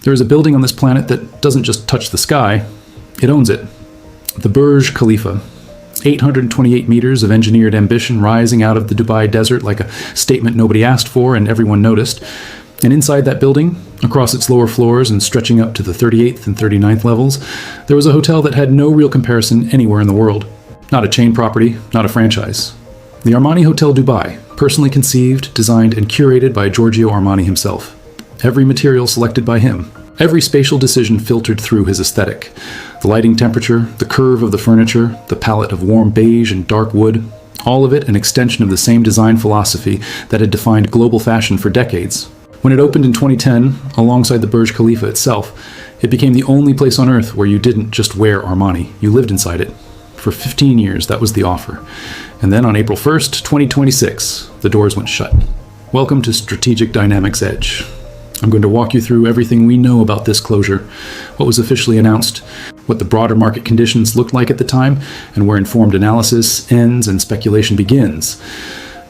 There is a building on this planet that doesn't just touch the sky, it owns it. The Burj Khalifa. 828 meters of engineered ambition rising out of the Dubai desert like a statement nobody asked for and everyone noticed. And inside that building, across its lower floors and stretching up to the 38th and 39th levels, there was a hotel that had no real comparison anywhere in the world. Not a chain property, not a franchise. The Armani Hotel Dubai, personally conceived, designed, and curated by Giorgio Armani himself. Every material selected by him. Every spatial decision filtered through his aesthetic. The lighting temperature, the curve of the furniture, the palette of warm beige and dark wood, all of it an extension of the same design philosophy that had defined global fashion for decades. When it opened in 2010, alongside the Burj Khalifa itself, it became the only place on earth where you didn't just wear Armani, you lived inside it. For 15 years, that was the offer. And then on April 1st, 2026, the doors went shut. Welcome to Strategic Dynamics Edge. I'm going to walk you through everything we know about this closure, what was officially announced, what the broader market conditions looked like at the time, and where informed analysis ends and speculation begins.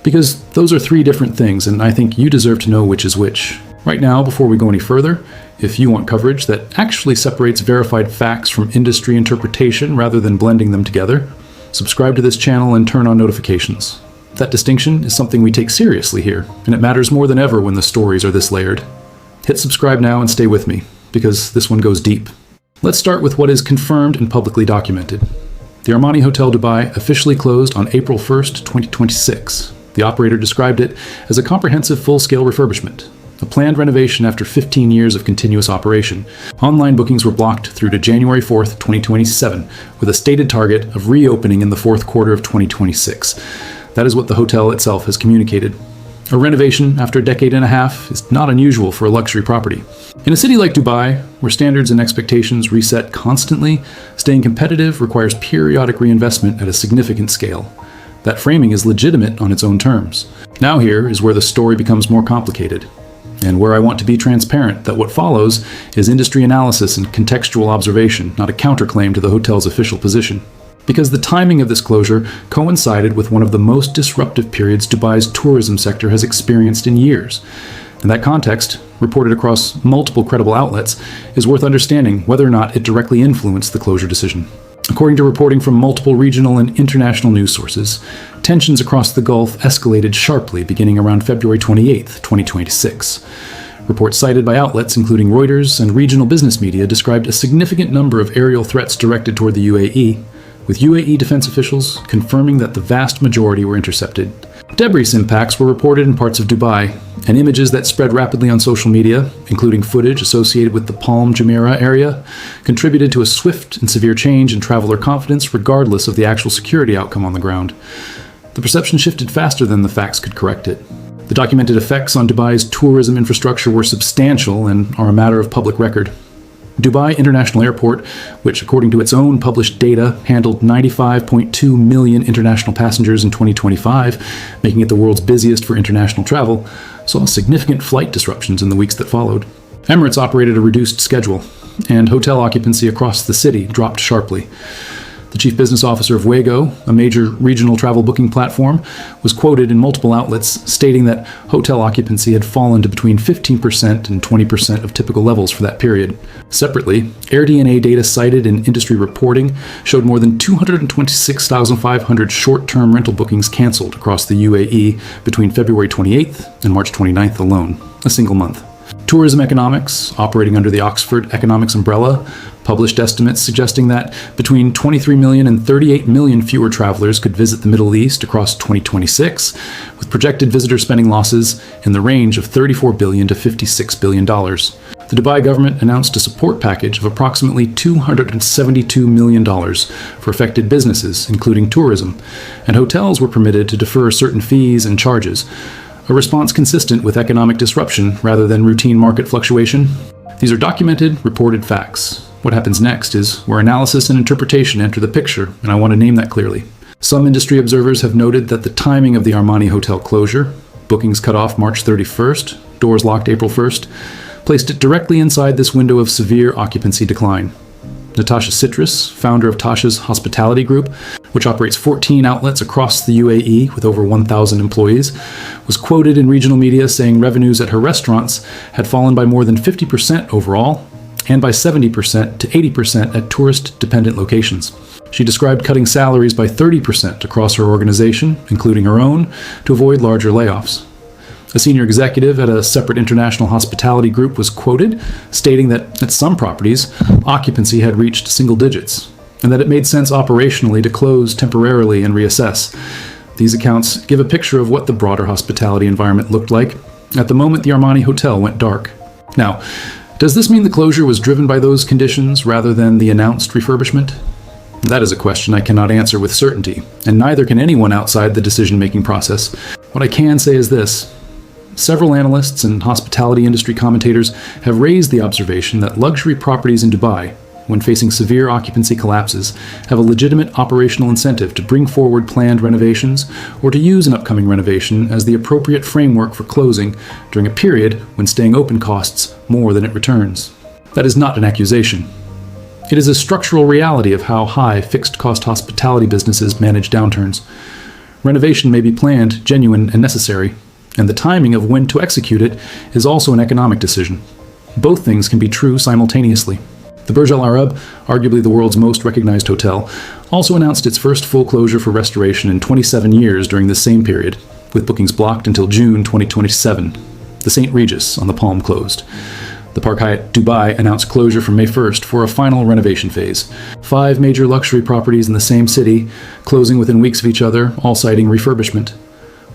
Because those are three different things, and I think you deserve to know which is which. Right now, before we go any further, if you want coverage that actually separates verified facts from industry interpretation rather than blending them together, subscribe to this channel and turn on notifications. That distinction is something we take seriously here, and it matters more than ever when the stories are this layered. Hit subscribe now and stay with me, because this one goes deep. Let's start with what is confirmed and publicly documented. The Armani Hotel Dubai officially closed on April 1st, 2026. The operator described it as a comprehensive full-scale refurbishment, a planned renovation after 15 years of continuous operation. Online bookings were blocked through to January 4th, 2027, with a stated target of reopening in the fourth quarter of 2026. That is what the hotel itself has communicated. A renovation after a decade and a half is not unusual for a luxury property. In a city like Dubai, where standards and expectations reset constantly, staying competitive requires periodic reinvestment at a significant scale. That framing is legitimate on its own terms. Now here is where the story becomes more complicated, and where I want to be transparent that what follows is industry analysis and contextual observation, not a counterclaim to the hotel's official position. Because the timing of this closure coincided with one of the most disruptive periods Dubai's tourism sector has experienced in years. And that context, reported across multiple credible outlets, is worth understanding whether or not it directly influenced the closure decision. According to reporting from multiple regional and international news sources, tensions across the Gulf escalated sharply beginning around February 28, 2026. Reports cited by outlets including Reuters and regional business media described a significant number of aerial threats directed toward the UAE, with UAE defense officials confirming that the vast majority were intercepted. Debris impacts were reported in parts of Dubai, and images that spread rapidly on social media, including footage associated with the Palm Jumeirah area, contributed to a swift and severe change in traveler confidence regardless of the actual security outcome on the ground. The perception shifted faster than the facts could correct it. The documented effects on Dubai's tourism infrastructure were substantial and are a matter of public record. Dubai International Airport, which according to its own published data handled 95.2 million international passengers in 2025, making it the world's busiest for international travel, saw significant flight disruptions in the weeks that followed. Emirates operated a reduced schedule, and hotel occupancy across the city dropped sharply. The chief business officer of Wego, a major regional travel booking platform, was quoted in multiple outlets stating that hotel occupancy had fallen to between 15% and 20% of typical levels for that period. Separately, AirDNA data cited in industry reporting showed more than 226,500 short-term rental bookings canceled across the UAE between February 28th and March 29th alone, a single month. Tourism Economics, operating under the Oxford Economics umbrella, published estimates suggesting that between 23 million and 38 million fewer travelers could visit the Middle East across 2026, with projected visitor spending losses in the range of $34 billion to $56 billion. The Dubai government announced a support package of approximately $272 million for affected businesses, including tourism, and hotels were permitted to defer certain fees and charges, a response consistent with economic disruption rather than routine market fluctuation. These are documented, reported facts. What happens next is where analysis and interpretation enter the picture, and I want to name that clearly. Some industry observers have noted that the timing of the Armani Hotel closure, bookings cut off March 31st, doors locked April 1st, placed it directly inside this window of severe occupancy decline. Natasha Citrus, founder of Tasha's Hospitality Group, which operates 14 outlets across the UAE with over 1,000 employees, was quoted in regional media saying revenues at her restaurants had fallen by more than 50% overall and by 70% to 80% at tourist-dependent locations. She described cutting salaries by 30% across her organization, including her own, to avoid larger layoffs. A senior executive at a separate international hospitality group was quoted, stating that at some properties, occupancy had reached single digits, and that it made sense operationally to close temporarily and reassess. These accounts give a picture of what the broader hospitality environment looked like at the moment the Armani Hotel went dark. Now, does this mean the closure was driven by those conditions rather than the announced refurbishment? That is a question I cannot answer with certainty, and neither can anyone outside the decision-making process. What I can say is this. Several analysts and hospitality industry commentators have raised the observation that luxury properties in Dubai, when facing severe occupancy collapses, have a legitimate operational incentive to bring forward planned renovations or to use an upcoming renovation as the appropriate framework for closing during a period when staying open costs more than it returns. That is not an accusation. It is a structural reality of how high fixed-cost hospitality businesses manage downturns. Renovation may be planned, genuine, and necessary, and the timing of when to execute it is also an economic decision. Both things can be true simultaneously. The Burj Al Arab, arguably the world's most recognized hotel, also announced its first full closure for restoration in 27 years during this same period, with bookings blocked until June 2027. The St. Regis on the Palm closed. The Park Hyatt Dubai announced closure from May 1st for a final renovation phase. 5 major luxury properties in the same city, closing within weeks of each other, all citing refurbishment.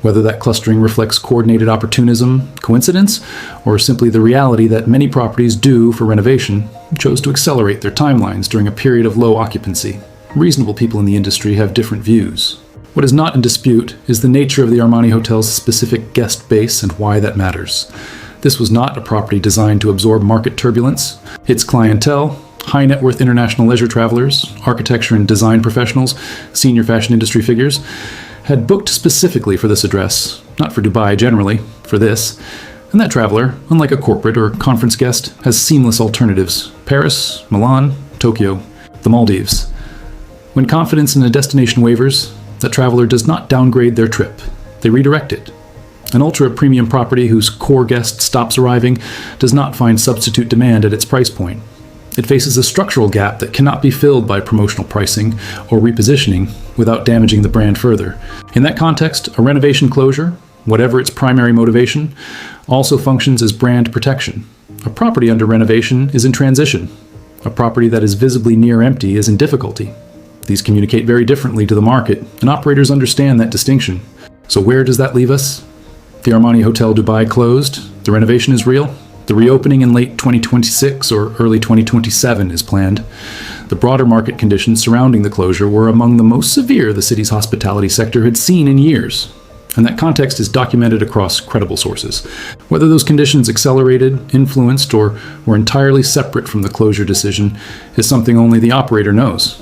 Whether that clustering reflects coordinated opportunism, coincidence, or simply the reality that many properties due for renovation chose to accelerate their timelines during a period of low occupancy. Reasonable people in the industry have different views. What is not in dispute is the nature of the Armani Hotel's specific guest base and why that matters. This was not a property designed to absorb market turbulence. Its clientele, high net worth international leisure travelers, architecture and design professionals, senior fashion industry figures, had booked specifically for this address, not for Dubai generally, for this. And that traveler, unlike a corporate or conference guest, has seamless alternatives: Paris, Milan, Tokyo, the Maldives. When confidence in a destination wavers, that traveler does not downgrade their trip. They redirect it. An ultra-premium property whose core guest stops arriving does not find substitute demand at its price point. It faces a structural gap that cannot be filled by promotional pricing or repositioning without damaging the brand further. In that context, a renovation closure, whatever its primary motivation, also functions as brand protection. A property under renovation is in transition. A property that is visibly near empty is in difficulty. These communicate very differently to the market, and operators understand that distinction. So where does that leave us? The Armani Hotel Dubai closed. The renovation is real. The reopening in late 2026 or early 2027 is planned. The broader market conditions surrounding the closure were among the most severe the city's hospitality sector had seen in years. And that context is documented across credible sources. Whether those conditions accelerated, influenced, or were entirely separate from the closure decision is something only the operator knows.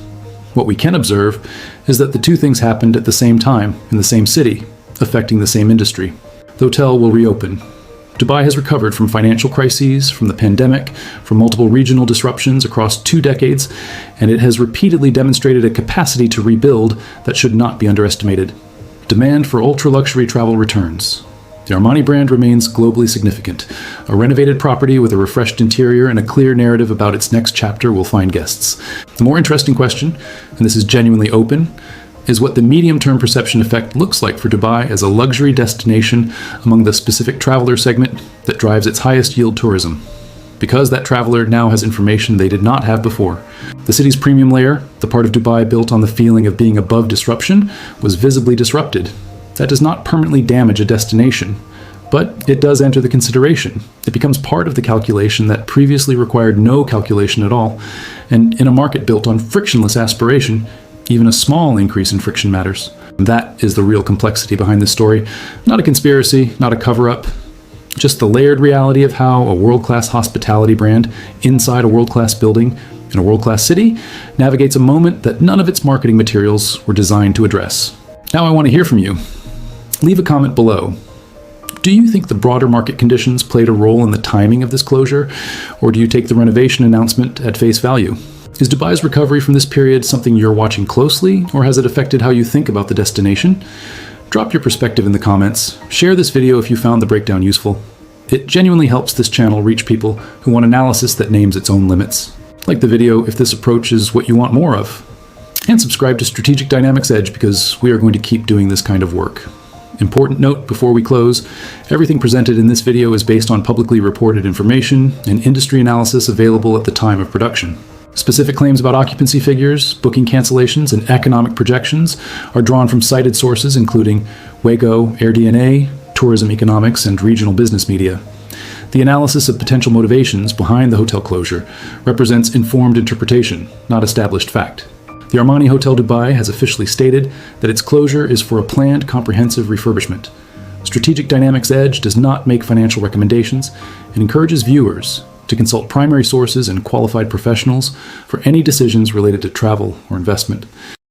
What we can observe is that the two things happened at the same time, in the same city, affecting the same industry. The hotel will reopen. Dubai has recovered from financial crises, from the pandemic, from multiple regional disruptions across 2 decades, and it has repeatedly demonstrated a capacity to rebuild that should not be underestimated. Demand for ultra-luxury travel returns. The Armani brand remains globally significant. A renovated property with a refreshed interior and a clear narrative about its next chapter will find guests. The more interesting question, and this is genuinely open, is what the medium-term perception effect looks like for Dubai as a luxury destination among the specific traveler segment that drives its highest yield tourism. Because that traveler now has information they did not have before. The city's premium layer, the part of Dubai built on the feeling of being above disruption, was visibly disrupted. That does not permanently damage a destination, but it does enter the consideration. It becomes part of the calculation that previously required no calculation at all, and in a market built on frictionless aspiration, even a small increase in friction matters. That is the real complexity behind this story. Not a conspiracy, not a cover-up, just the layered reality of how a world-class hospitality brand inside a world-class building in a world-class city navigates a moment that none of its marketing materials were designed to address. Now I want to hear from you. Leave a comment below. Do you think the broader market conditions played a role in the timing of this closure, or do you take the renovation announcement at face value? Is Dubai's recovery from this period something you're watching closely, or has it affected how you think about the destination? Drop your perspective in the comments. Share this video if you found the breakdown useful. It genuinely helps this channel reach people who want analysis that names its own limits. Like the video if this approach is what you want more of. And subscribe to Strategic Dynamics Edge because we are going to keep doing this kind of work. Important note before we close, everything presented in this video is based on publicly reported information and industry analysis available at the time of production. Specific claims about occupancy figures, booking cancellations, and economic projections are drawn from cited sources including Waco, AirDNA, Tourism Economics, and regional business media. The analysis of potential motivations behind the hotel closure represents informed interpretation, not established fact. The Armani Hotel Dubai has officially stated that its closure is for a planned comprehensive refurbishment. Strategic Dynamics Edge does not make financial recommendations and encourages viewers to consult primary sources and qualified professionals for any decisions related to travel or investment.